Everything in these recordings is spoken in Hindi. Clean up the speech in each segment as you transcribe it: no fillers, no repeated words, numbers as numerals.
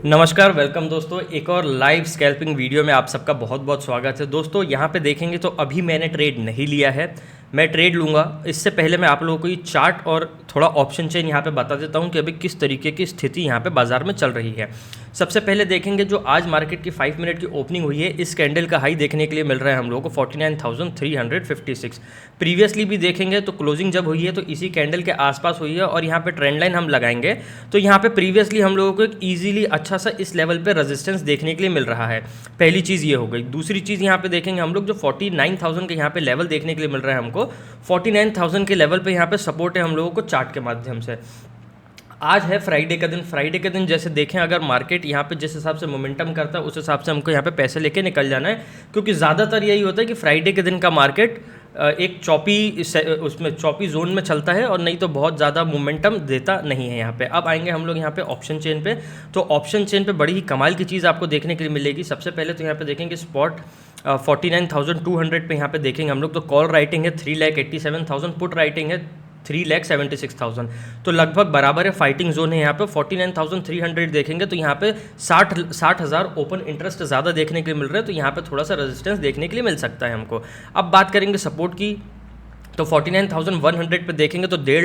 नमस्कार, वेलकम दोस्तों। एक और लाइव स्कैल्पिंग वीडियो में आप सबका बहुत बहुत स्वागत है। दोस्तों यहाँ पे देखेंगे तो अभी मैंने ट्रेड नहीं लिया है, मैं ट्रेड लूँगा। इससे पहले मैं आप लोगों को ये चार्ट और थोड़ा ऑप्शन चेन यहाँ पे बता देता हूँ कि अभी किस तरीके की स्थिति यहाँ पे बाजार में चल रही है। सबसे पहले देखेंगे जो आज मार्केट की 5 मिनट की ओपनिंग हुई है, इस कैंडल का हाई देखने के लिए मिल रहा है हम लोगों को 49,356। प्रीवियसली भी देखेंगे तो क्लोजिंग जब हुई है तो इसी कैंडल के आसपास हुई है, और यहाँ पे ट्रेंड लाइन हम लगाएंगे तो यहाँ पे प्रीवियसली हम लोगों को एक ईजिली अच्छा सा इस लेवल पे रेजिस्टेंस देखने के लिए मिल रहा है। पहली चीज़ ये हो गई। दूसरी चीज़ यहाँ पे देखेंगे हम लोग जो 49,000 के यहाँ पे लेवल देखने के लिए मिल रहा है हमको, 49,000 के लेवल पे यहाँ पे सपोर्ट है हम लोगों को चार्ट के माध्यम से। आज है फ्राइडे का दिन। फ्राइडे के दिन जैसे देखें, अगर मार्केट यहाँ पे जिस हिसाब से मोमेंटम करता है उस हिसाब से हमको यहाँ पे पैसे लेके निकल जाना है, क्योंकि ज़्यादातर यही होता है कि फ्राइडे के दिन का मार्केट एक चौपी जोन में चलता है, और नहीं तो बहुत ज़्यादा मोमेंटम देता नहीं है यहाँ पे। अब आएंगे हम लोग यहाँ पे ऑप्शन चेन पे। तो ऑप्शन चेन पे बड़ी ही कमाल की चीज़ आपको देखने के लिए मिलेगी। सबसे पहले तो यहाँ पे देखेंगे स्पॉट 49,200 पे यहाँ पे देखेंगे हम लोग, तो कॉल राइटिंग है 3,87,000, पुट राइटिंग है 3,76,000, तो लगभग बराबर है। फाइटिंग जोन है यहाँ पे। 49,300 देखेंगे तो यहाँ पे 60,000 ओपन इंटरेस्ट ज़्यादा देखने के लिए मिल रहा है, तो यहाँ पे थोड़ा सा रेजिस्टेंस देखने के लिए मिल सकता है हमको। अब बात करेंगे सपोर्ट की, तो 49,100 पे देखेंगे तो 1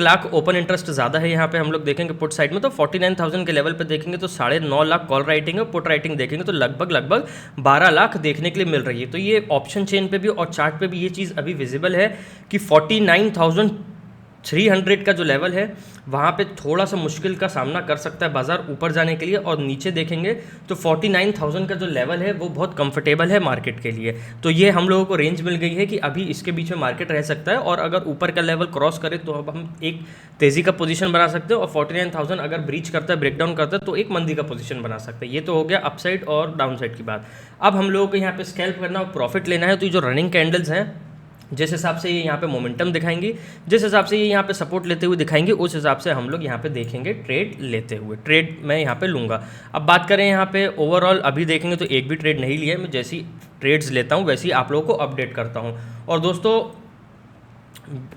लाख ओपन इंटरेस्ट ज़्यादा है यहाँ पे हम लोग देखेंगे पुट साइड में। तो 49,000 के लेवल पे देखेंगे तो 9.5 लाख कॉल राइटिंग है, पुट राइटिंग देखेंगे तो लगभग 12 लाख देखने के लिए मिल रही है। तो ये ऑप्शन चेन पे भी और चार्ट पे भी ये चीज़ अभी विजिबल है कि 49,300 का जो लेवल है वहाँ पे थोड़ा सा मुश्किल का सामना कर सकता है बाजार ऊपर जाने के लिए। और नीचे देखेंगे तो 49,000 का जो लेवल है वो बहुत कंफर्टेबल है मार्केट के लिए। तो ये हम लोगों को रेंज मिल गई है कि अभी इसके बीच में मार्केट रह सकता है, और अगर ऊपर का लेवल क्रॉस करे तो अब हम एक तेज़ी का पोजीशन बना सकते हैं, और 49,000 अगर ब्रीच करता है, ब्रेकडाउन करता है, तो एक मंदी का पोजीशन बना सकते हैं। ये तो हो गया अपसाइड और डाउन साइड की बात। अब हम लोगों को यहाँ पे स्कैल्प करना और प्रॉफिट लेना है। तो ये जो रनिंग कैंडल्स हैं, जिस हिसाब से ये यहाँ पे मोमेंटम दिखाएंगी, जिस हिसाब से ये यहाँ पे सपोर्ट लेते हुए दिखाएंगे, उस हिसाब से हम लोग यहाँ पे देखेंगे ट्रेड लेते हुए। ट्रेड मैं यहाँ पे लूँगा। अब बात करें यहाँ पे ओवरऑल, अभी देखेंगे तो एक भी ट्रेड नहीं लिया है। मैं जैसी ट्रेड्स लेता हूँ वैसे ही आप लोगों को अपडेट करता हूँ। और दोस्तों,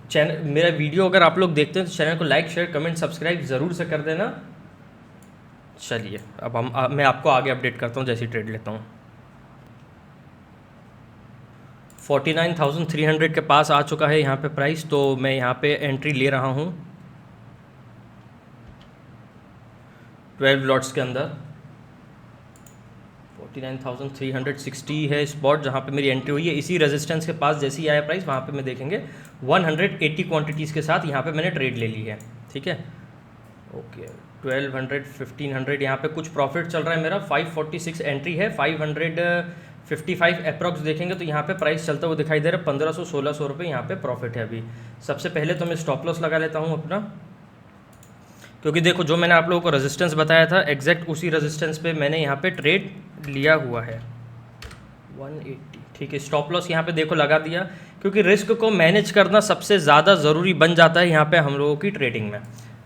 चैनल मेरा वीडियो अगर आप लोग देखते हैं तो चैनल को लाइक, शेयर, कमेंट, सब्सक्राइब ज़रूर से कर देना। चलिए अब मैं आपको आगे अपडेट करता हूँ जैसी ट्रेड लेता हूँ। 49,300 के पास आ चुका है यहाँ पे प्राइस, तो मैं यहाँ पे एंट्री ले रहा हूँ 12 लॉट्स के अंदर। 49,360 है स्पॉट जहाँ पे मेरी एंट्री हुई है। इसी रेजिस्टेंस के पास जैसे ही आया प्राइस, वहाँ पे मैं देखेंगे 180 क्वांटिटीज़ के साथ यहाँ पे मैंने ट्रेड ले ली है। ठीक है, ओके। 1200, 1500 यहाँ पे कुछ प्रॉफिट चल रहा है मेरा। 546 एंट्री है, 555 अप्रॉक्स देखेंगे तो यहाँ पे प्राइस चलता हुआ दिखाई दे रहा है। 1500-1600 रुपये यहाँ पे प्रॉफिट है अभी। सबसे पहले तो मैं स्टॉप लॉस लगा लेता हूँ अपना, क्योंकि देखो जो मैंने आप लोगों को रेजिस्टेंस बताया था एग्जैक्ट उसी रेजिस्टेंस पे मैंने यहाँ पे ट्रेड लिया हुआ है 180। ठीक है, स्टॉप लॉस यहाँ पे देखो लगा दिया, क्योंकि रिस्क को मैनेज करना सबसे ज़्यादा ज़रूरी बन जाता है यहाँ पे हम लोगों की ट्रेडिंग में।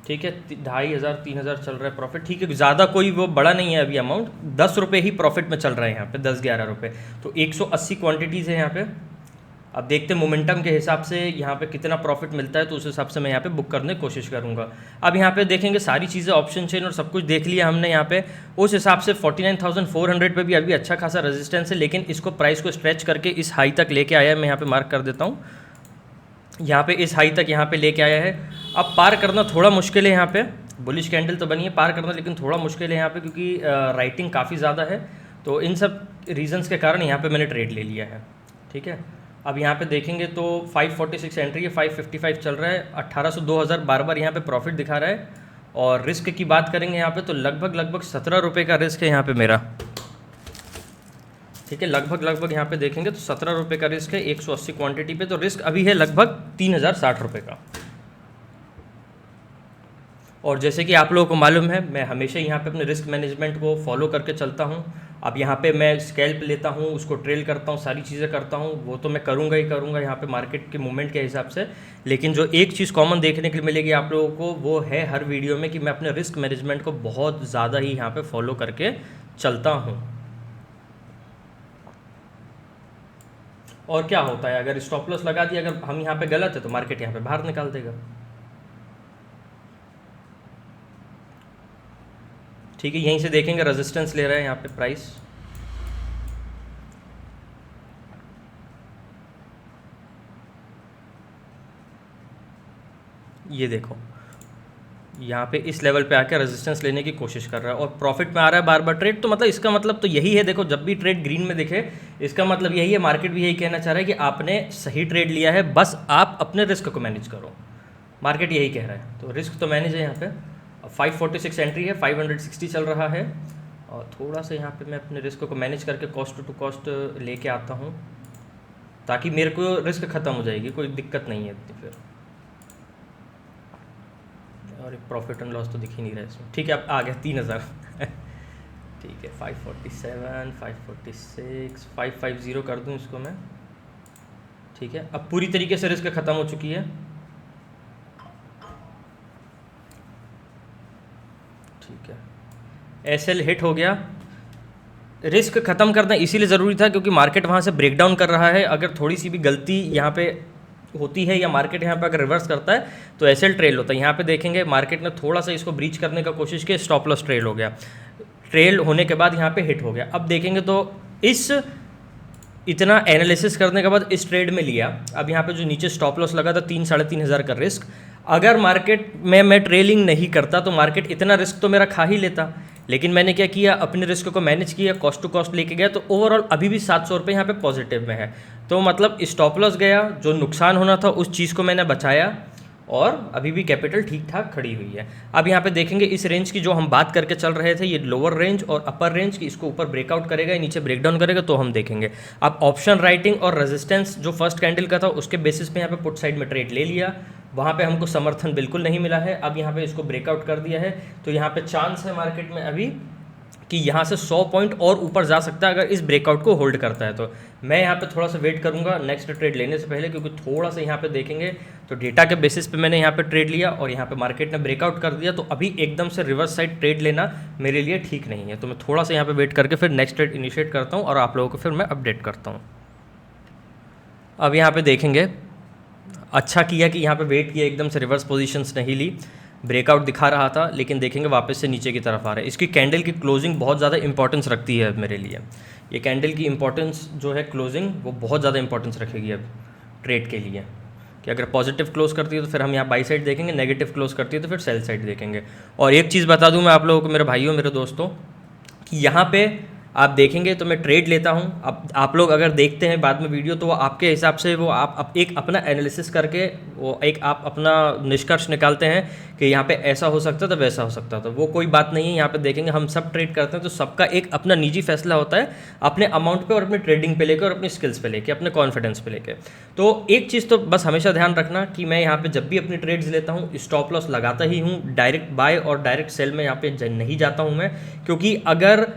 ठीक है, 2,500 3,000 चल रहा है प्रॉफिट। ठीक है, ज़्यादा कोई वो बड़ा नहीं है अभी अमाउंट, 10 रुपये ही प्रॉफिट में चल रहा है यहाँ पे, 10-11 रुपये। तो 180 क्वांटिटीज़ है यहाँ पे। अब देखते हैं मोमेंटम के हिसाब से यहाँ पे कितना प्रॉफिट मिलता है, तो उस हिसाब से मैं यहाँ पे बुक करने की कोशिश करूँगा। अब यहाँ पे देखेंगे सारी चीज़ें, ऑप्शन चेन और सब कुछ देख लिया हमने यहाँ पे। उस हिसाब से 49,400 पे भी अभी अच्छा खासा रेजिस्टेंस है, लेकिन इसको प्राइस को स्ट्रेच करके इस हाई तक लेके आया है। मैं यहाँ पे मार्क कर देता हूँ, यहाँ पे इस हाई तक यहाँ पे लेके आया है। अब पार करना थोड़ा मुश्किल है यहाँ पे। बुलिश कैंडल तो बनी है, पार करना लेकिन थोड़ा मुश्किल है यहाँ पे, क्योंकि राइटिंग काफ़ी ज़्यादा है। तो इन सब रीजंस के कारण यहाँ पे मैंने ट्रेड ले लिया है। ठीक है, अब यहाँ पे देखेंगे तो 546 एंट्री है, 555 चल रहा है, 1800 2000 बार बार यहाँ पे प्रॉफिट दिखा रहा है। और रिस्क की बात करेंगे यहाँ पे तो लगभग 17 रुपये का रिस्क है यहाँ पे मेरा। ठीक है, लगभग यहाँ पे देखेंगे तो 17 रुपये का रिस्क है 180 क्वांटिटी पे। तो रिस्क अभी है लगभग 3,060 रुपये का। और जैसे कि आप लोगों को मालूम है, मैं हमेशा यहाँ पे अपने रिस्क मैनेजमेंट को फॉलो करके चलता हूँ। अब यहाँ पे मैं स्कैल्प लेता हूँ, उसको ट्रेल करता हूँ, सारी चीज़ें करता हूँ, वो तो मैं करूँगा ही करूँगा यहाँ पे मार्केट के मूवमेंट के हिसाब से। लेकिन जो एक चीज़ कॉमन देखने के लिए मिलेगी आप लोगों को, वो है हर वीडियो में कि मैं अपने रिस्क मैनेजमेंट को बहुत ज़्यादा ही यहाँ पर फॉलो करके चलता हूँ। और क्या होता है, अगर स्टॉप लॉस लगा दिया, अगर हम यहाँ पे गलत है तो मार्केट यहाँ पे बाहर निकाल देगा। ठीक है, यहीं से देखेंगे रेजिस्टेंस ले रहा है यहाँ पे प्राइस। ये देखो यहाँ पे इस लेवल पे आकर रेजिस्टेंस लेने की कोशिश कर रहा है और प्रॉफिट में आ रहा है बार बार ट्रेड। तो मतलब इसका मतलब तो यही है, देखो जब भी ट्रेड ग्रीन में दिखे इसका मतलब यही है, मार्केट भी यही कहना चाह रहा है कि आपने सही ट्रेड लिया है, बस आप अपने रिस्क को मैनेज करो। मार्केट यही कह रहा है, तो रिस्क तो मैनेज है यहाँ पे। 546 एंट्री है, 560 चल रहा है और थोड़ा सा यहाँ पे मैं अपने रिस्क को मैनेज करके कॉस्ट टू कॉस्ट लेके आता हूँ ताकि मेरे को रिस्क ख़त्म हो जाएगी, कोई दिक्कत नहीं है इतनी फिर। और एक प्रॉफिट एंड लॉस तो दिख ही नहीं रहा है इसमें। ठीक है, अब आ गया 3000 ठीक है, 547, 546, 550 कर दूं इसको मैं। ठीक है, अब पूरी तरीके से रिस्क ख़त्म हो चुकी है। ठीक है, एसएल हिट हो गया। रिस्क ख़त्म करना इसीलिए ज़रूरी था क्योंकि मार्केट वहाँ से ब्रेक डाउन कर रहा है। अगर थोड़ी सी भी गलती यहाँ पे होती है या मार्केट यहाँ पे अगर रिवर्स करता है तो एसएल ट्रेल होता है। यहाँ पे देखेंगे मार्केट ने थोड़ा सा इसको ब्रीच करने का कोशिश की, स्टॉप लॉस ट्रेल हो गया। ट्रेल होने के बाद यहाँ पे हिट हो गया। अब देखेंगे तो इस इतना एनालिसिस करने के बाद इस ट्रेड में लिया। अब यहाँ पे जो नीचे स्टॉप लॉस लगा था 3-3.5 हज़ार का रिस्क, अगर मार्केट में मैं ट्रेलिंग नहीं करता तो मार्केट इतना रिस्क तो मेरा खा ही लेता। लेकिन मैंने क्या किया, अपने रिस्क को मैनेज किया, कॉस्ट टू कॉस्ट लेके गया, तो ओवरऑल अभी भी 700 रुपये यहाँ पे पॉजिटिव में है। तो मतलब स्टॉप लॉस गया, जो नुकसान होना था उस चीज़ को मैंने बचाया और अभी भी कैपिटल ठीक ठाक खड़ी हुई है। अब यहाँ पे देखेंगे इस रेंज की जो हम बात करके चल रहे थे, ये लोअर रेंज और अपर रेंज की, इसको ऊपर ब्रेकआउट करेगा, नीचे ब्रेकडाउन करेगा तो हम देखेंगे। अब ऑप्शन राइटिंग और रेजिस्टेंस जो फर्स्ट कैंडल का था उसके बेसिस पे यहाँ पे पुट साइड में ट्रेड ले लिया, वहाँ पे हमको समर्थन बिल्कुल नहीं मिला है। अब यहाँ पे इसको ब्रेकआउट कर दिया है तो यहाँ पे चांस है मार्केट में अभी कि यहाँ से 100 पॉइंट और ऊपर जा सकता है अगर इस ब्रेकआउट को होल्ड करता है। तो मैं यहाँ पे थोड़ा सा वेट करूँगा नेक्स्ट ट्रेड लेने से पहले, क्योंकि थोड़ा सा यहाँ पे देखेंगे तो डेटा के बेसिस पे मैंने यहाँ पे ट्रेड लिया और यहाँ पे मार्केट ने ब्रेकआउट कर दिया, तो अभी एकदम से रिवर्स साइड ट्रेड लेना मेरे लिए ठीक नहीं है। तो मैं थोड़ा सा यहाँ पर वेट करके फिर नेक्स्ट ट्रेड इनिशिएट करता हूँ और आप लोगों को फिर मैं अपडेट करता हूँ। अब यहाँ पर देखेंगे, अच्छा किया कि यहाँ पे वेट किया, एकदम से रिवर्स पोजीशंस नहीं ली, ब्रेकआउट दिखा रहा था लेकिन देखेंगे वापस से नीचे की तरफ आ रहा है। इसकी कैंडल की क्लोजिंग बहुत ज़्यादा इंपॉर्टेंस रखती है मेरे लिए। ये कैंडल की इंपॉर्टेंस जो है क्लोजिंग, वो बहुत ज़्यादा इंपॉर्टेंस रखेगी अब ट्रेड के लिए, कि अगर पॉजिटिव क्लोज करती है तो फिर हम यहाँ बाई साइड देखेंगे, नेगेटिव क्लोज करती है तो फिर सेल साइड देखेंगे। और एक चीज़ बता दूँ मैं आप लोगों को, मेरे भाइयों मेरे दोस्तों, कि यहाँ पे आप देखेंगे तो मैं ट्रेड लेता हूँ। अब आप लोग अगर देखते हैं बाद में वीडियो तो वो आपके हिसाब से वो आप एक अपना एनालिसिस करके वो एक आप अपना निष्कर्ष निकालते हैं कि यहाँ पे ऐसा हो सकता था वैसा हो सकता था। वो कोई बात नहीं है। यहाँ पे देखेंगे हम सब ट्रेड करते हैं तो सबका एक अपना निजी फैसला होता है अपने अमाउंट पे और अपनी ट्रेडिंग पे लेकर और अपनी स्किल्स पे लेके, अपने कॉन्फिडेंस पे लेके। तो एक चीज़ तो बस हमेशा ध्यान रखना कि मैं यहाँ पे जब भी अपनी ट्रेड्स लेता हूँ स्टॉप लॉस लगाता ही हूँ। डायरेक्ट बाय और डायरेक्ट सेल में यहाँ पे नहीं जाता हूँ मैं, क्योंकि अगर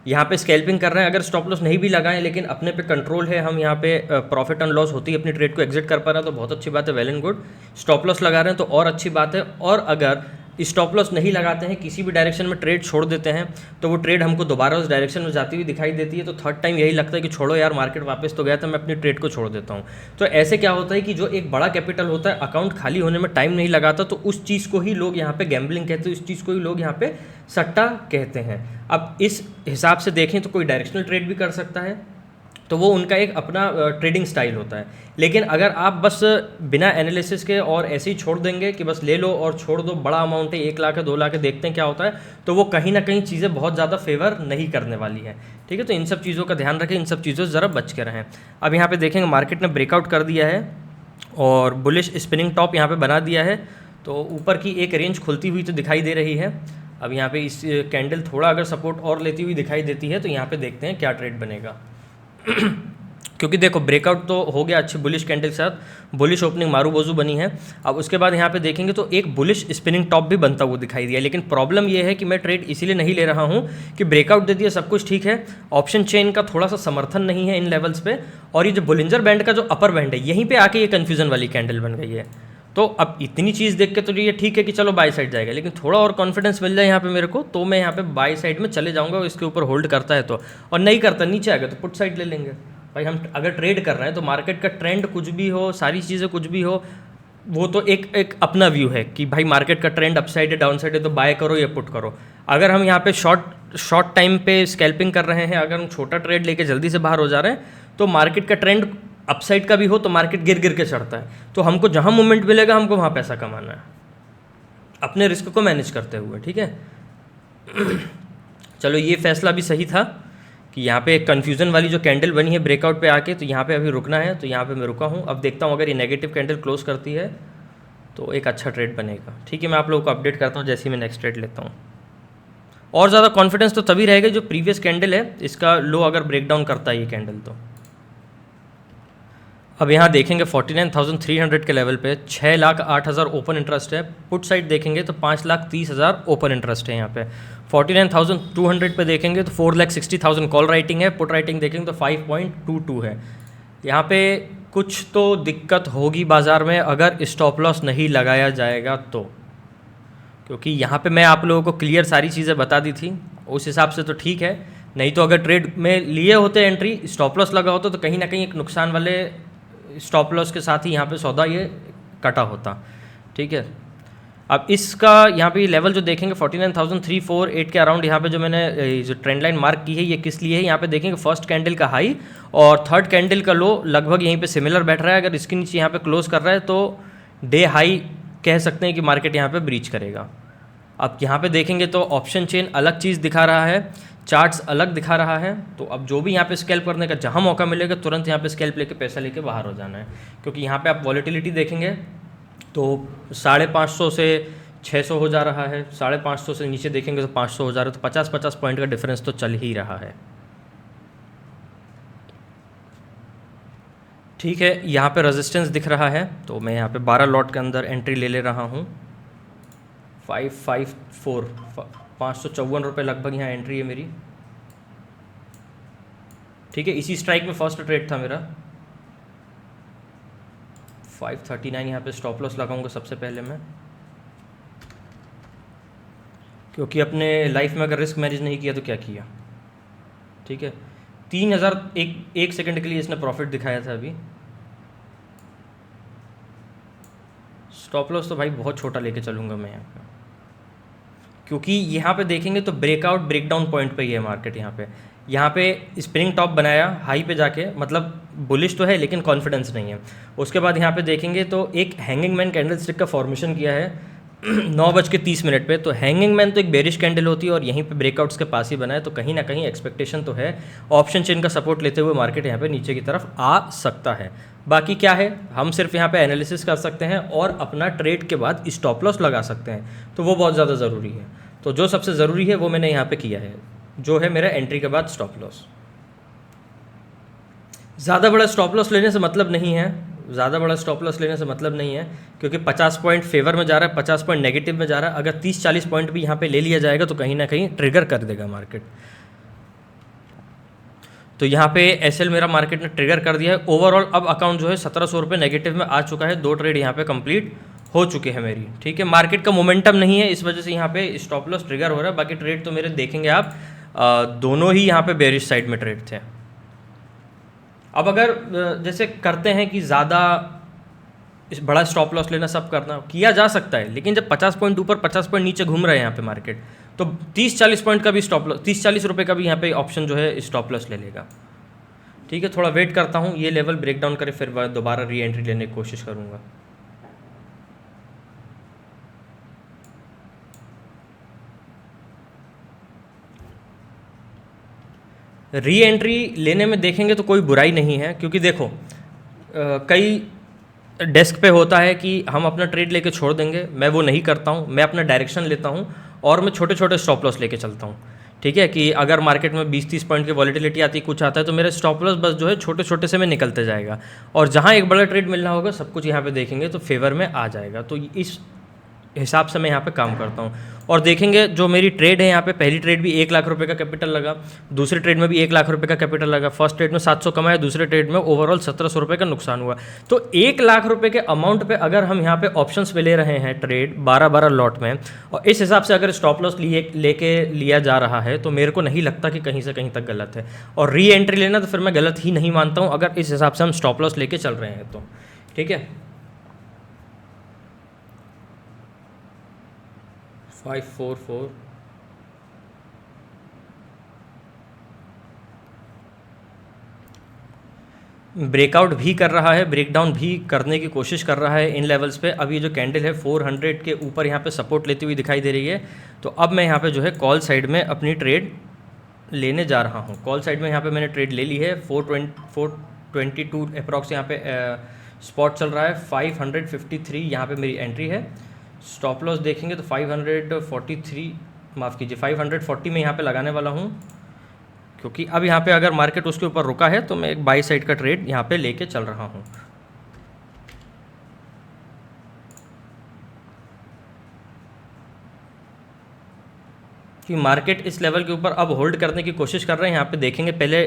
यहाँ पे स्कैल्पिंग कर रहे हैं, अगर स्टॉप लॉस नहीं भी लगाएं लेकिन अपने पे कंट्रोल है, हम यहाँ पे प्रॉफिट एंड लॉस होती है अपनी ट्रेड को एग्जिट कर पा रहे हैं तो बहुत अच्छी बात है, well and good. Stop loss लगा रहे हैं तो और अच्छी बात है। और अगर स्टॉप लॉस नहीं लगाते हैं, किसी भी डायरेक्शन में ट्रेड छोड़ देते हैं तो वो ट्रेड हमको दोबारा उस डायरेक्शन में जाती हुई दिखाई देती है, तो थर्ड टाइम यही लगता है कि छोड़ो यार, मार्केट वापस तो गया था, मैं अपनी ट्रेड को छोड़ देता हूँ। तो ऐसे क्या होता है कि जो एक बड़ा कैपिटल होता है, अकाउंट खाली होने में टाइम नहीं लगाता, तो उस चीज़ को ही लोग यहाँ पे गैम्बलिंग कहते हैं, उस चीज़ को ही लोग यहाँ पे सट्टा कहते हैं। अब इस हिसाब से देखें तो कोई डायरेक्शनल ट्रेड भी कर सकता है, तो वो उनका एक अपना ट्रेडिंग स्टाइल होता है। लेकिन अगर आप बस बिना एनालिसिस के और ऐसे ही छोड़ देंगे कि बस ले लो और छोड़ दो, बड़ा अमाउंट है 1 लाख है 2 लाख है, देखते हैं क्या होता है, तो वो कहीं ना कहीं चीज़ें बहुत ज़्यादा फेवर नहीं करने वाली है। ठीक है, तो इन सब चीज़ों का ध्यान रखें, इन सब चीज़ों से ज़रा बच के रहें। अब यहाँ पे देखेंगे मार्केट ने ब्रेकआउट कर दिया है और बुलिश स्पिनिंग टॉप यहाँ पे बना दिया है, तो ऊपर की एक रेंज खुलती हुई तो दिखाई दे रही है। अब यहाँ पे इस कैंडल थोड़ा अगर सपोर्ट और लेती हुई दिखाई देती है तो यहाँ पे देखते हैं क्या ट्रेड बनेगा। क्योंकि देखो ब्रेकआउट तो हो गया अच्छी बुलिश कैंडल के साथ, बुलिश ओपनिंग मारू बोजू बनी है। अब उसके बाद यहाँ पे देखेंगे तो एक बुलिश स्पिनिंग टॉप भी बनता हुआ दिखाई दिया। लेकिन प्रॉब्लम ये है कि मैं ट्रेड इसीलिए नहीं ले रहा हूँ कि ब्रेकआउट दे दिया, सब कुछ ठीक है, ऑप्शन चेन का थोड़ा सा समर्थन नहीं है इन लेवल्स पे, और ये जो बुलिंजर बैंड का जो अपर बैंड है यहीं पर आके ये कन्फ्यूजन वाली कैंडल बन गई है। तो अब इतनी चीज़ देख के तो ये ठीक है कि चलो बाई साइड जाएगा, लेकिन थोड़ा और कॉन्फिडेंस मिल जाए यहाँ पे मेरे को तो मैं यहाँ पे बाई साइड में चले जाऊँगा, इसके ऊपर होल्ड करता है तो, और नहीं करता नीचे आएगा तो पुट साइड ले लेंगे। भाई हम अगर ट्रेड कर रहे हैं तो मार्केट का ट्रेंड कुछ भी हो, सारी चीज़ें कुछ भी हो, वो तो एक एक अपना व्यू है कि भाई मार्केट का ट्रेंड अपसाइड है डाउन साइड है तो बाय करो या पुट करो। अगर हम यहाँ पे शॉर्ट टाइम पे स्कैल्पिंग कर रहे हैं, अगर हम छोटा ट्रेड लेके जल्दी से बाहर हो जा रहे हैं तो मार्केट का ट्रेंड अपसाइड का भी हो तो मार्केट गिर गिर के चढ़ता है, तो हमको जहाँ मूवमेंट मिलेगा हमको वहाँ पैसा कमाना है अपने रिस्क को मैनेज करते हुए, ठीक है। चलो ये फैसला भी सही था कि यहाँ पे कन्फ्यूज़न वाली जो कैंडल बनी है ब्रेकआउट पे आके, तो यहाँ पे अभी रुकना है, तो यहाँ पे मैं रुका हूँ। अब देखता हूँ अगर ये नेगेटिव कैंडल क्लोज करती है तो एक अच्छा ट्रेड बनेगा, ठीक है। मैं आप लोगों को अपडेट करता हूँ जैसे ही मैं नेक्स्ट ट्रेड लेता हूँ। और ज़्यादा कॉन्फिडेंस तो तभी रहेगा जो प्रीवियस कैंडल है इसका लो अगर ब्रेक डाउन करता है ये कैंडल। तो अब यहाँ देखेंगे 49,300 के लेवल पे 6,08,000 ओपन इंटरेस्ट है। पुट साइड देखेंगे तो 5,30,000 ओपन इंटरेस्ट है। यहाँ पे 49,200 पे देखेंगे तो 4,60,000 कॉल राइटिंग है। पुट राइटिंग देखेंगे तो 5.22 है। यहाँ पे कुछ तो दिक्कत होगी बाज़ार में अगर स्टॉप लॉस नहीं लगाया जाएगा तो, क्योंकि यहाँ पे मैं आप लोगों को क्लियर सारी चीज़ें बता दी थी, उस हिसाब से तो ठीक है। नहीं तो अगर ट्रेड में लिए होते एंट्री, स्टॉप लॉस लगा होता तो कहीं ना कहीं एक नुकसान वाले स्टॉप लॉस के साथ ही यहाँ पे सौदा ये कटा होता, ठीक है। अब इसका यहाँ पे लेवल जो देखेंगे 49,348 के अराउंड, यहाँ पे जो मैंने जो ट्रेंड लाइन मार्क की है ये किस लिए है, यहाँ पे देखेंगे फर्स्ट कैंडल का हाई और थर्ड कैंडल का लो लगभग यहीं पे सिमिलर बैठ रहा है। अगर इसके नीचे यहाँ पे क्लोज कर रहा है तो डे हाई कह सकते हैं कि मार्केट यहाँ पे ब्रीच करेगा। अब यहाँ पे देखेंगे तो ऑप्शन चेन अलग चीज़ दिखा रहा है, चार्ट्स अलग दिखा रहा है। तो अब जो भी यहाँ पे स्कैल्प करने का जहाँ मौका मिलेगा तुरंत यहाँ पे स्कैल्प लेके पैसा लेके बाहर हो जाना है, क्योंकि यहाँ पे आप वॉलेटिलिटी देखेंगे तो 550 से 600 हो जा रहा है, 550 से नीचे देखेंगे तो 500 हो जा रहा है, तो 50-50 पॉइंट का डिफरेंस तो चल ही रहा है, ठीक है। यहाँ पे रेजिस्टेंस दिख रहा है तो मैं यहाँ पे 12 लॉट के अंदर एंट्री ले रहा हूँ। 554 554 रुपये लगभग यहाँ एंट्री है मेरी, ठीक है। इसी स्ट्राइक में फर्स्ट ट्रेड था मेरा। 539 यहाँ पे स्टॉप लॉस लगाऊंगा सबसे पहले मैं, क्योंकि अपने लाइफ में अगर रिस्क मैनेज नहीं किया तो क्या किया, ठीक है। 3,000 एक सेकंड के लिए इसने प्रॉफिट दिखाया था अभी। स्टॉप लॉस तो भाई बहुत छोटा लेके चलूँगा मैं यहाँ पे, क्योंकि यहाँ पे देखेंगे तो ब्रेकआउट ब्रेकडाउन पॉइंट पे ही है मार्केट। यहाँ पे स्प्रिंग टॉप बनाया हाई पे जाके, मतलब बुलिश तो है लेकिन कॉन्फिडेंस नहीं है। उसके बाद यहाँ पे देखेंगे तो एक हैंगिंग मैन कैंडल स्टिक का फॉर्मेशन किया है 9:30 पे। तो हैंगिंग मैन तो एक बेरिश कैंडल होती है और यहीं पे ब्रेकआउट्स के पास ही बना है, तो कहीं ना कहीं एक्सपेक्टेशन तो है ऑप्शन चेन का सपोर्ट लेते हुए मार्केट यहाँ पे नीचे की तरफ आ सकता है। बाकी क्या है, हम सिर्फ यहाँ पे एनालिसिस कर सकते हैं और अपना ट्रेड के बाद स्टॉप लॉस लगा सकते हैं, तो वो बहुत ज़्यादा ज़रूरी है। तो जो सबसे ज़रूरी है वो मैंने यहाँ पे किया है, जो है मेरा एंट्री के बाद स्टॉप लॉस। ज़्यादा बड़ा स्टॉप लॉस लेने से मतलब नहीं है, ज़्यादा बड़ा स्टॉप लॉस लेने से मतलब नहीं है, क्योंकि 50 पॉइंट फेवर में जा रहा है, 50 पॉइंट नेगेटिव में जा रहा है। अगर 30-40 पॉइंट भी यहाँ पे ले लिया जाएगा तो कहीं ना कहीं ट्रिगर कर देगा मार्केट। तो यहाँ पे एसएल मेरा मार्केट ने ट्रिगर कर दिया है। ओवरऑल अब अकाउंट जो है 1700 रुपये नेगेटिव में आ चुका है। 2 ट्रेड यहाँ पे कंप्लीट हो चुके हैं मेरी, ठीक है। मार्केट का मोमेंटम नहीं है, इस वजह से यहाँ पे स्टॉप लॉस ट्रिगर हो रहा है। बाकी ट्रेड तो मेरे देखेंगे आप दोनों ही यहाँ पे बेरिश साइड में ट्रेड थे। अब अगर जैसे करते हैं कि ज़्यादा बड़ा स्टॉप लॉस लेना सब करना किया जा सकता है, लेकिन जब 50 पॉइंट ऊपर 50 पॉइंट नीचे घूम रहे हैं यहाँ पे मार्केट, तो 30-40 पॉइंट का भी स्टॉप लॉस, 30-40 रुपये का भी यहाँ पे ऑप्शन जो है स्टॉप लॉस ले लेगा, ठीक है। थोड़ा वेट करता हूँ ये लेवल ब्रेक डाउन करे, फिर दोबारा री एंट्री लेने की कोशिश करूँगा। री एंट्री लेने में देखेंगे तो कोई बुराई नहीं है, क्योंकि देखो कई डेस्क पे होता है कि हम अपना ट्रेड लेके छोड़ देंगे, मैं वो नहीं करता हूँ। मैं अपना डायरेक्शन लेता हूँ और मैं छोटे छोटे स्टॉप लॉस लेके चलता हूँ, ठीक है। कि अगर मार्केट में 20-30 पॉइंट की वॉलेटिलिटी आती है, कुछ आता है, तो मेरा स्टॉप लॉस बस जो है छोटे छोटे से में निकलते जाएगा, और जहाँ एक बड़ा ट्रेड मिलना होगा सब कुछ यहाँ पे देखेंगे तो फेवर में आ जाएगा। तो इस हिसाब से मैं यहाँ पे काम करता हूँ। और देखेंगे जो मेरी ट्रेड है यहाँ पे, पहली ट्रेड भी 1 लाख रुपए का कैपिटल लगा, दूसरे ट्रेड में भी 1 लाख रुपए का कैपिटल लगा। फर्स्ट ट्रेड में 700 कमाया, दूसरे ट्रेड में ओवरऑल 1700 रुपये का नुकसान हुआ। तो 1 लाख रुपए के अमाउंट पे अगर हम यहाँ पे ऑप्शंस पे ले रहे हैं ट्रेड 12-12 लॉट में, और इस हिसाब से अगर स्टॉप लॉस लेके लिया जा रहा है, तो मेरे को नहीं लगता कि कहीं से कहीं तक गलत है। और री एंट्री लेना तो फिर मैं गलत ही नहीं मानता हूँ, अगर इस हिसाब से हम स्टॉप लॉस लेके चल रहे हैं तो, ठीक है। 544 ब्रेकआउट भी कर रहा है, ब्रेकडाउन भी करने की कोशिश कर रहा है इन लेवल्स पे। अब ये जो कैंडल है 400 के ऊपर यहाँ पे सपोर्ट लेती हुई दिखाई दे रही है। तो अब मैं यहाँ पे जो है कॉल साइड में अपनी ट्रेड लेने जा रहा हूँ। कॉल साइड में यहाँ पे मैंने ट्रेड ले ली है। 422 अप्रॉक्स यहाँ पे स्पॉट चल रहा है। 553 यहाँ पे मेरी एंट्री है। स्टॉप लॉस देखेंगे तो 543, माफ़ कीजिए 540 में यहाँ पे लगाने वाला हूँ, क्योंकि अब यहाँ पे अगर मार्केट उसके ऊपर रुका है तो मैं एक बाई साइड का ट्रेड यहाँ पे लेके चल रहा हूँ। कि मार्केट इस लेवल के ऊपर अब होल्ड करने की कोशिश कर रहे हैं। यहाँ पे देखेंगे, पहले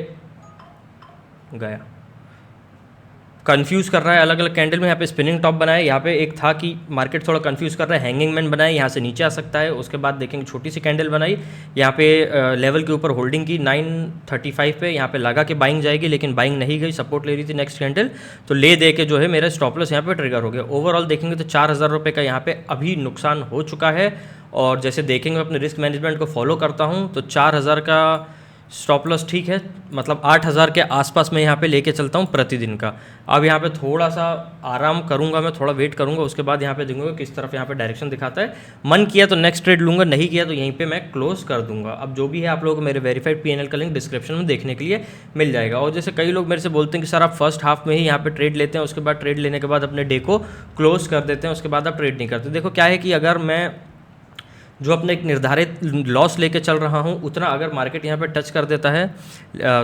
गया, कंफ्यूज कर रहा है, अलग अलग कैंडल में यहाँ पे स्पिनिंग टॉप बनाया। यहाँ पे एक था कि मार्केट थोड़ा कंफ्यूज कर रहा है, हैंगिंग मैन बनाया, यहाँ से नीचे आ सकता है। उसके बाद देखेंगे छोटी सी कैंडल बनाई, यहाँ पे लेवल के ऊपर होल्डिंग की 935 पे, यहाँ पे लगा के बाइंग जाएगी, लेकिन बाइंग नहीं गई, सपोर्ट ले रही थी नेक्स्ट कैंडल, तो ले दे के जो है मेरा स्टॉप लॉस यहाँ पे ट्रिगर हो गया। ओवरऑल देखेंगे तो 4000 रुपये का यहाँ पे अभी नुकसान हो चुका है। और जैसे देखेंगे अपने रिस्क मैनेजमेंट को फॉलो करता हूँ तो 4000 का स्टॉप लॉस ठीक है, मतलब 8000 के आसपास मैं यहाँ पे लेके चलता हूँ प्रतिदिन का। अब यहाँ पे थोड़ा सा आराम करूँगा, मैं थोड़ा वेट करूँगा, उसके बाद यहाँ पे देखूँगा किस तरफ यहाँ पे डायरेक्शन दिखाता है। मन किया तो नेक्स्ट ट्रेड लूँगा, नहीं किया तो यहीं पे मैं क्लोज कर दूँगा। अब जो भी है आप लोगों को मेरे वेरीफाइड पीएनएल का लिंक डिस्क्रिप्शन में देखने के लिए मिल जाएगा। और जैसे कई लोग मेरे से बोलते हैं कि सर आप फर्स्ट हाफ में ही यहाँ पे ट्रेड लेते हैं, उसके बाद ट्रेड लेने के बाद अपने डे को क्लोज कर देते हैं, उसके बाद आप ट्रेड नहीं करते। देखो क्या है कि अगर मैं जो अपने एक निर्धारित लॉस लेके चल रहा हूँ, उतना अगर मार्केट यहाँ पे टच कर देता है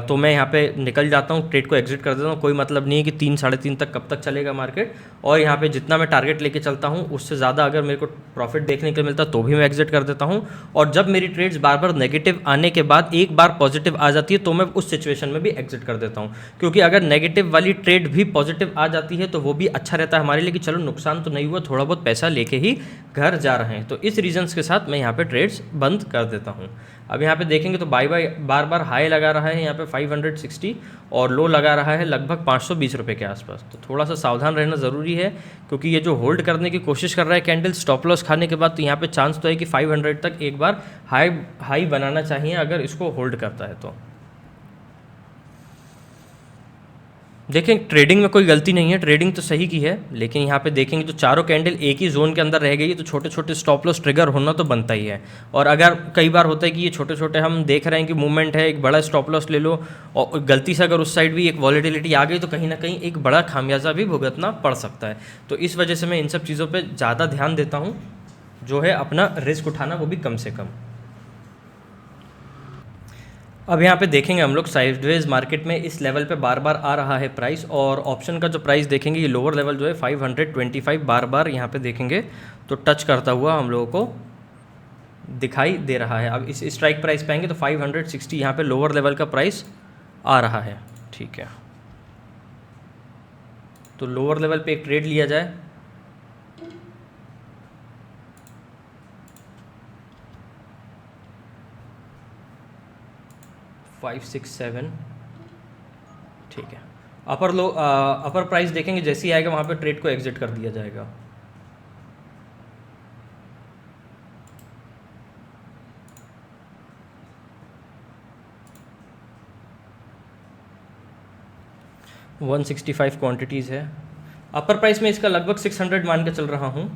तो मैं यहाँ पे निकल जाता हूँ, ट्रेड को एग्जिट कर देता हूँ। कोई मतलब नहीं है कि 3 साढ़े 3 तक कब तक चलेगा मार्केट। और यहाँ पे जितना मैं टारगेट लेके चलता हूँ उससे ज़्यादा अगर मेरे को प्रॉफिट देखने को मिलता तो भी मैं एग्जिट कर देता हूँ। और जब मेरी ट्रेड्स बार बार नेगेटिव आने के बाद एक बार पॉजिटिव आ जाती है तो मैं उस सिचुएशन में भी एग्जिट कर देता हूँ, क्योंकि अगर नेगेटिव वाली ट्रेड भी पॉजिटिव आ जाती है तो वो भी अच्छा रहता है हमारे लिए कि चलो नुकसान तो नहीं हुआ, थोड़ा बहुत पैसा लेके ही घर जा रहे हैं। तो इस रीजन्स के साथ मैं यहाँ पे ट्रेड्स बंद कर देता हूँ। अब यहाँ पे देखेंगे तो बाय बार बार हाई लगा रहा है यहाँ पे 560 और लो लगा रहा है लगभग 520 रुपये के आसपास। तो थोड़ा सा सावधान रहना ज़रूरी है, क्योंकि ये जो होल्ड करने की कोशिश कर रहा है कैंडल स्टॉप लॉस खाने के बाद, तो यहाँ पे चांस तो है कि 500 तक एक बार हाई बनाना चाहिए अगर इसको होल्ड करता है तो। देखें, ट्रेडिंग में कोई गलती नहीं है, ट्रेडिंग तो सही की है, लेकिन यहाँ पे देखेंगे तो चारों कैंडल एक ही जोन के अंदर रह गई तो छोटे छोटे स्टॉप लॉस ट्रिगर होना तो बनता ही है। और अगर कई बार होता है कि ये छोटे छोटे हम देख रहे हैं कि मूवमेंट है, एक बड़ा स्टॉप लॉस ले लो और गलती से अगर उस साइड भी एक वॉलेटिलिटी आ गई तो कहीं ना कहीं एक बड़ा खामियाजा भी भुगतना पड़ सकता है। तो इस वजह से मैं इन सब चीज़ों पर ज़्यादा ध्यान देता हूँ, जो है अपना रिस्क उठाना वो भी कम से कम। अब यहाँ पे देखेंगे हम लोग साइडवेज मार्केट में इस लेवल पे बार बार आ रहा है प्राइस, और ऑप्शन का जो प्राइस देखेंगे ये लोअर लेवल जो है 525 बार बार यहाँ पे देखेंगे तो टच करता हुआ हम लोगों को दिखाई दे रहा है। अब इस स्ट्राइक प्राइस पे आएंगे तो 560 यहाँ पे लोअर लेवल का प्राइस आ रहा है। ठीक है, तो लोअर लेवल पे एक ट्रेड लिया जाए। फाइव सिक्स सेवन, ठीक है। अपर प्राइस देखेंगे, जैसे ही आएगा वहाँ पे ट्रेड को एग्जिट कर दिया जाएगा। वन 165 क्वांटिटीज़ है। अपर प्राइस में इसका लगभग 600 मान के चल रहा हूँ।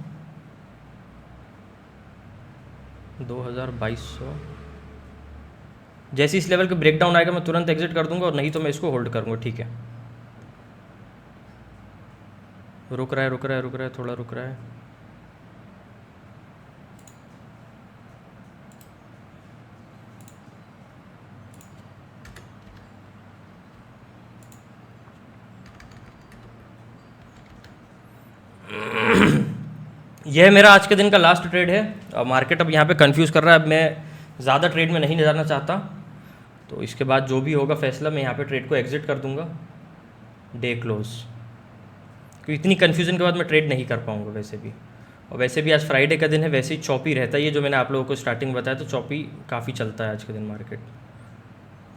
2200 जैसे इस लेवल का ब्रेकडाउन आएगा मैं तुरंत एग्जिट कर दूंगा, और नहीं तो मैं इसको होल्ड करूंगा। ठीक है, रुक रहा है, थोड़ा रुक रहा है। यह मेरा आज के दिन का लास्ट ट्रेड है। मार्केट अब यहाँ पे कंफ्यूज कर रहा है, अब मैं ज़्यादा ट्रेड में नहीं जाना चाहता, तो इसके बाद जो भी होगा फैसला मैं यहाँ पे ट्रेड को एग्जिट कर दूंगा डे क्लोज, क्योंकि इतनी कन्फ्यूजन के बाद मैं ट्रेड नहीं कर पाऊँगा वैसे भी। और वैसे भी आज फ्राइडे का दिन है, वैसे ही चौपी रहता है, ये जो मैंने आप लोगों को स्टार्टिंग में बताया, तो चौपी काफ़ी चलता है आज के दिन मार्केट।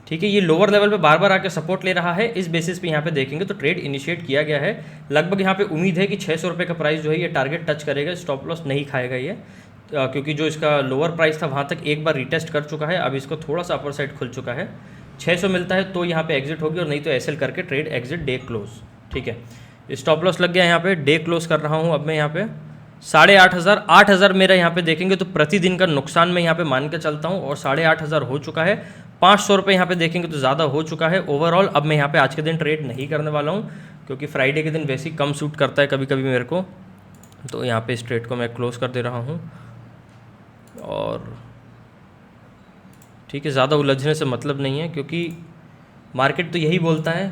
ठीक है, ये लोअर लेवल पे बार बार आके सपोर्ट ले रहा है, इस बेसिस पे यहाँ पे देखेंगे तो ट्रेड इनिशिएट किया गया है। लगभग यहाँ पे उम्मीद है कि 600 रुपये का प्राइस जो है ये टारगेट टच करेगा, स्टॉप लॉस नहीं खाएगा ये। क्योंकि जो इसका लोअर प्राइस था वहाँ तक एक बार रिटेस्ट कर चुका है, अब इसको थोड़ा सा अपर साइड खुल चुका है। 600 मिलता है तो यहाँ पे एग्जिट होगी, और नहीं तो एसएल करके ट्रेड एग्जिट डे क्लोज। ठीक है, स्टॉप लॉस लग गया यहाँ पे, डे क्लोज कर रहा हूँ अब मैं यहाँ पे 8,500। 8,000 मेरा यहाँ पे देखेंगे तो प्रतिदिन का नुकसान मैं यहाँ पे मान के चलता हूँ, और 8,500 हो चुका है। 500 रुपये यहाँ पे देखेंगे तो ज़्यादा हो चुका है ओवरऑल। अब मैं यहाँ पे आज के दिन ट्रेड नहीं करने वाला हूँ, क्योंकि फ्राइडे के दिन वैसे ही कम सूट करता है कभी कभी मेरे को, तो यहाँ पे इस ट्रेड को मैं क्लोज कर दे रहा हूँ। और ठीक है, ज़्यादा उलझने से मतलब नहीं है, क्योंकि मार्केट तो यही बोलता है,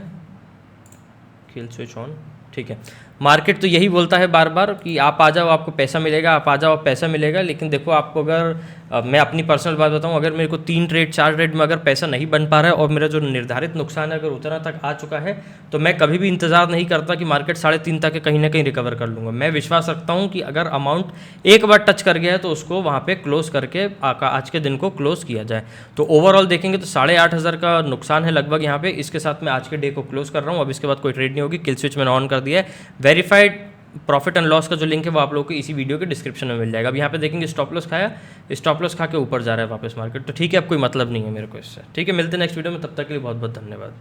किल स्विच ऑन। ठीक है, मार्केट तो यही बोलता है बार बार कि आप आ जाओ आपको पैसा मिलेगा, आप आ जाओ पैसा मिलेगा। लेकिन देखो आपको अगर मैं अपनी पर्सनल बात बताऊं, अगर मेरे को 3 ट्रेड 4 ट्रेड में अगर पैसा नहीं बन पा रहा है और मेरा जो निर्धारित नुकसान है अगर उतना तक आ चुका है, तो मैं कभी भी इंतज़ार नहीं करता कि मार्केट 3.5 तक कहीं ना कहीं रिकवर कर लूँगा। मैं विश्वास रखता हूँ कि अगर अमाउंट एक बार टच कर गया है तो उसको वहाँ पर क्लोज करके आज के दिन को क्लोज किया जाए। तो ओवरऑल देखेंगे तो 8,500 का नुकसान है लगभग यहाँ पे। इसके साथ मैं आज के डे को क्लोज कर रहा हूँ। अब इसके बाद कोई ट्रेड नहीं होगी, किल स्विच मैंने ऑन कर दिया है। वेरीफाइड प्रॉफिट एंड लॉस का जो लिंक है वो आप लोगों को इसी वीडियो के डिस्क्रिप्शन में मिल जाएगा। अब यहाँ पे देखेंगे स्टॉप लॉस खाया, स्टॉप लॉस खा के ऊपर जा रहा है वापस मार्केट, तो ठीक है अब कोई मतलब नहीं है मेरे को इससे। ठीक है, मिलते हैं नेक्स्ट वीडियो में, तब तक के लिए बहुत बहुत धन्यवाद।